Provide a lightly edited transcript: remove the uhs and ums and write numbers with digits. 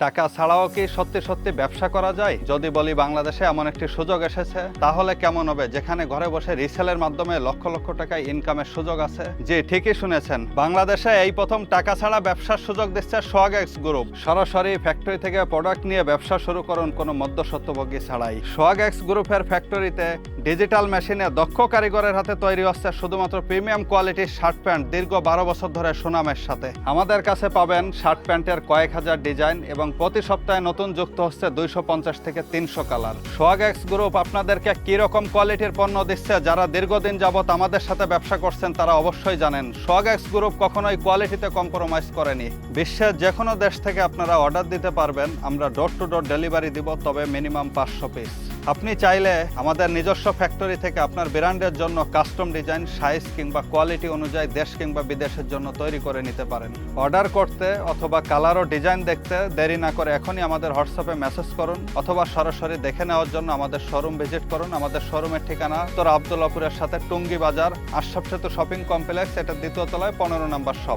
টাকা ছাড়াও কি সত্যি সত্যি ব্যবসা করা যায়? যদি বলি বাংলাদেশে এমন একটি সুযোগ এসেছে, তাহলে কেমন হবে? যেখানে ঘরে বসে রিসেলের মাধ্যমে লক্ষ লক্ষ টাকা ইনকামের সুযোগ আছে। জি, ঠিকই শুনেছেন, বাংলাদেশে এই প্রথম টাকা ছাড়া ব্যবসার সুযোগ দিচ্ছে সোহাগএক্স গ্রুপ। সরাসরি ফ্যাক্টরি থেকে প্রোডাক্ট নিয়ে ব্যবসা শুরু করুন কোনো মধ্যস্বত্বভোগী ছাড়াই। সোহাগএক্স গ্রুপের ফ্যাক্টরিতে ডিজিটাল মেশিনে দক্ষ কারিগরের হাতে তৈরি হচ্ছে শুধুমাত্র প্রিমিয়াম কোয়ালিটির শার্ট প্যান্ট, দীর্ঘ 12 বছর ধরে সুনামের সাথে। আমাদের কাছে পাবেন শার্ট প্যান্টের কয়েক হাজার ডিজাইন এবং প্রতি সপ্তাহে নতুন যুক্ত হচ্ছে 250 থেকে 300 কালার। সোহাগএক্স গ্রুপ আপনাদেরকে কি রকম কোয়ালিটির পণ্য দিচ্ছে, যারা দীর্ঘদিন যাবত আমাদের সাথে ব্যবসা করছেন তারা অবশ্যই জানেন। সোহাগএক্স গ্রুপ কখনোই কোয়ালিটিতে কম্প্রোমাইজ করেনি। বিশ্বের যে কোনো দেশ থেকে আপনারা অর্ডার দিতে পারবেন, আমরা ডোর টু ডোর ডেলিভারি দিব, তবে মিনিমাম 500 পিস। আপনি চাইলে আমাদের নিজস্ব ফ্যাক্টরি থেকে আপনার ব্র্যান্ডের জন্য কাস্টম ডিজাইন, সাইজ কিংবা কোয়ালিটি অনুযায়ী দেশ কিংবা বিদেশের জন্য তৈরি করে নিতে পারেন। অর্ডার করতে অথবা কালার ও ডিজাইন দেখতে দেরি না করে এখনই আমাদের হোয়াটসঅ্যাপে মেসেজ করুন, অথবা সরাসরি দেখে নেওয়ার জন্য আমাদের শোরুম ভিজিট করুন। আমাদের শোরুমের ঠিকানা উত্তর আবদুল্লাপুরের সাথে টুঙ্গি বাজার, আশরাফ সেতু শপিং কমপ্লেক্স, এটা দ্বিতীয় তলায় 15 নম্বর শপ।